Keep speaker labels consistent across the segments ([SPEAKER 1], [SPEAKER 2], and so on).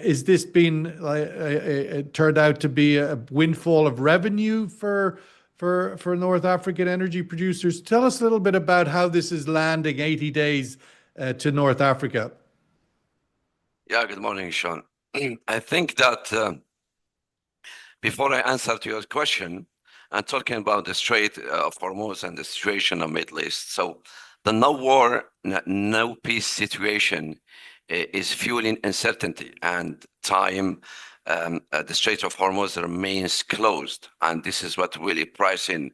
[SPEAKER 1] Is this been like it turned out to be a windfall of revenue for North African energy producers? Tell us a little bit about how this is landing 80 days to North Africa.
[SPEAKER 2] Yeah, good morning, Sean. I think that before I answer to your question, I'm talking about the Strait of Hormuz and the situation of Middle East. So the no war, no peace situation is fueling uncertainty and time. The Strait of Hormuz remains closed, and this is what really pricing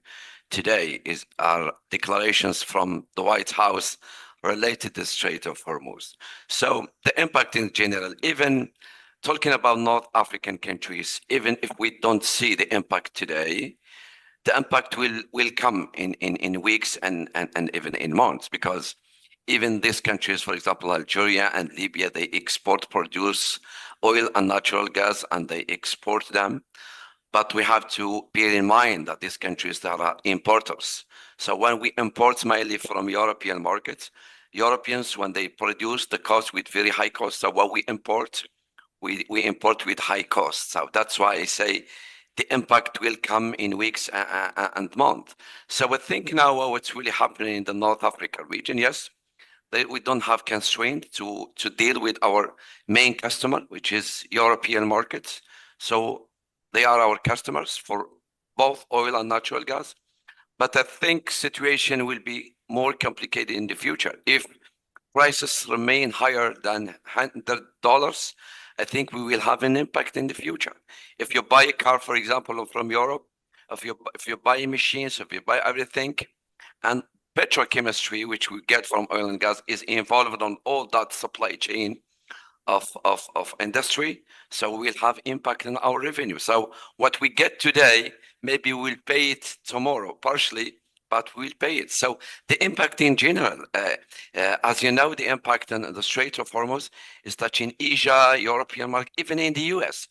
[SPEAKER 2] today is our declarations from the White House related to the Strait of Hormuz. So the impact in general, even talking about North African countries, even if we don't see the impact today, the impact will come in weeks and even in months, because even these countries, for example, Algeria and Libya, they produce oil and natural gas, and they export them. But we have to bear in mind that these countries that are importers. So when we import mainly from European markets, Europeans, when they produce the cost with very high costs, so what we import, we import with high costs. So that's why I say the impact will come in weeks and months. So we think now what's really happening in the North Africa region. Yes, we don't have constraint to deal with our main customer, which is European markets. So they are our customers for both oil and natural gas. But I think situation will be more complicated in the future. If prices remain higher than $100, I think we will have an impact in the future. If you buy a car, for example, from Europe, if you buy machines, if you buy everything, and petrochemistry, which we get from oil and gas, is involved on all that supply chain of industry, so we'll have impact on our revenue. So what we get today, maybe we'll pay it tomorrow, partially, but we'll pay it. So the impact in general, as you know, the impact on the Strait of Hormuz is touching Asia, European market, even in the US.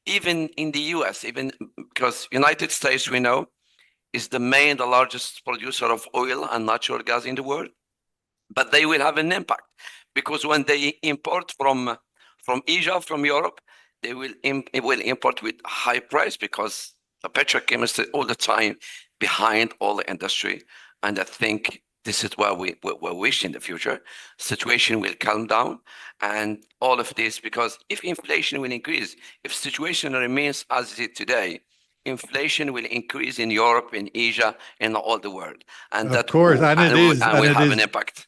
[SPEAKER 2] Even in the US, even because United States, we know, is the largest producer of oil and natural gas in the world. But they will have an impact, because when they import from Asia, from Europe, they will import with high price, because the petrochemistry all the time behind all the industry. And I think this is where we wish in the future situation will calm down, and all of this, because if inflation will increase, if situation remains as it is today, inflation will increase in Europe, in Asia, in all the world, and
[SPEAKER 1] of course, and it is,
[SPEAKER 2] and will have an impact.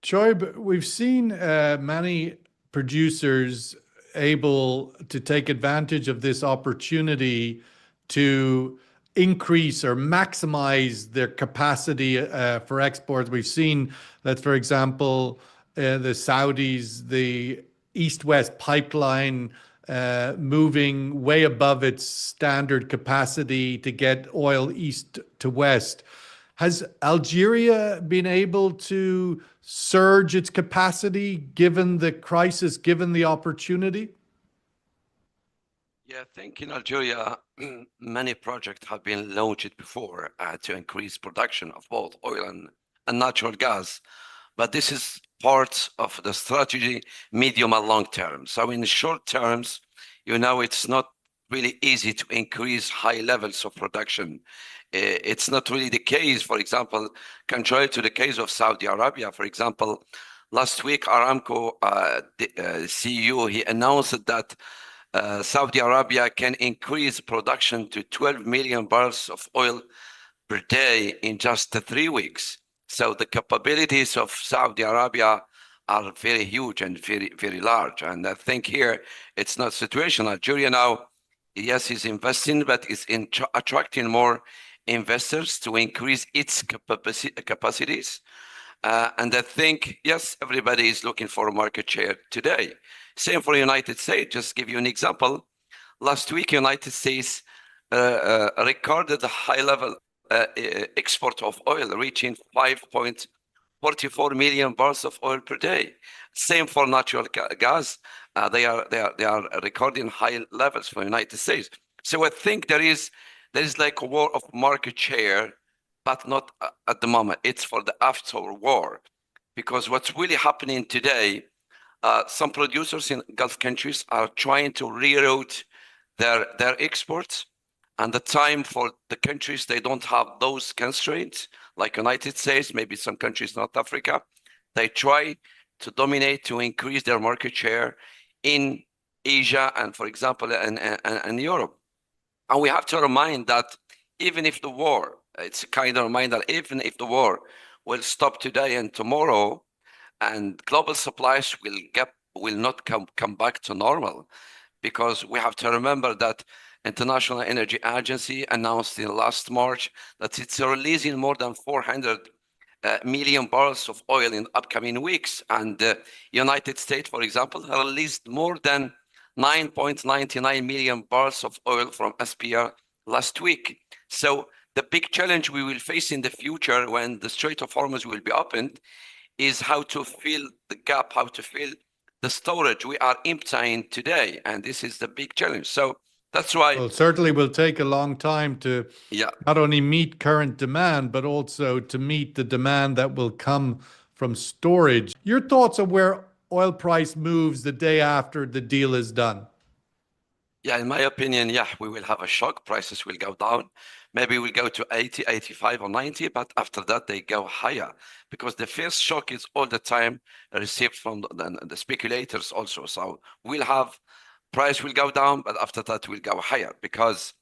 [SPEAKER 1] Choeib, we've seen many producers able to take advantage of this opportunity to increase or maximize their capacity for exports. We've seen that, for example, the Saudis, the East-West pipeline moving way above its standard capacity to get oil east to west. Has Algeria been able to surge its capacity given the crisis, given the opportunity?
[SPEAKER 2] Yeah, I think in Algeria, many projects have been launched before to increase production of both oil and natural gas. But this is part of the strategy, medium and long term. So in the short terms, it's not really easy to increase high levels of production. It's not really the case, for example, contrary to the case of Saudi Arabia. For example, last week, Aramco, the CEO, he announced that Saudi Arabia can increase production to 12 million barrels of oil per day in just 3 weeks. So the capabilities of Saudi Arabia are very huge and very, very large. And I think here it's not situation. Algeria now, yes, is investing, but is attracting more investors to increase its capacities. And I think, yes, everybody is looking for a market share today. Same for the United States. Just give you an example. Last week, United States recorded a high level export of oil, reaching 5.44 million barrels of oil per day. Same for natural gas. They are recording high levels for the United States. So I think there is like a war of market share, but not at the moment. It's for the after war, because what's really happening today, some producers in Gulf countries are trying to reroute their exports, and the time for the countries they don't have those constraints, like United States, maybe some countries, North Africa, they try to dominate to increase their market share in Asia and, for example, in Europe. And we have to remind that even if the war, it's a kind of reminder, even if the war will stop today and tomorrow, and global supplies will not come back to normal, because we have to remember that International Energy Agency announced in last March that it's releasing more than 400 million barrels of oil in upcoming weeks, and the United States, for example, released more than 9.99 million barrels of oil from SPR last week. So the big challenge we will face in the future when the Strait of Hormuz will be opened is how to fill the gap, how to fill the storage we are emptying today. And this is the big challenge. So that's why.
[SPEAKER 1] Well, certainly will take a long time to not only meet current demand, but also to meet the demand that will come from storage. Your thoughts on where oil price moves the day after the deal is done?
[SPEAKER 2] Yeah, in my opinion, yeah, we will have a shock. Prices will go down. Maybe we'll go to 80, 85 or 90, but after that they go higher, because the first shock is all the time received from the speculators also. So we'll have price will go down, but after that will go higher, because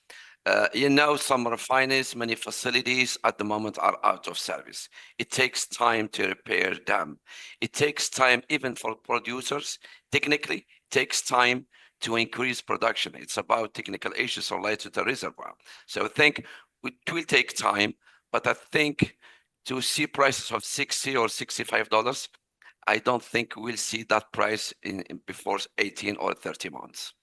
[SPEAKER 2] some refineries, many facilities at the moment are out of service. It takes time to repair them. It takes time even for producers. Technically, it takes time to increase production. It's about technical issues related to the reservoir. So I think it will take time, but I think to see prices of $60 or $65, I don't think we'll see that price in before 18 or 30 months.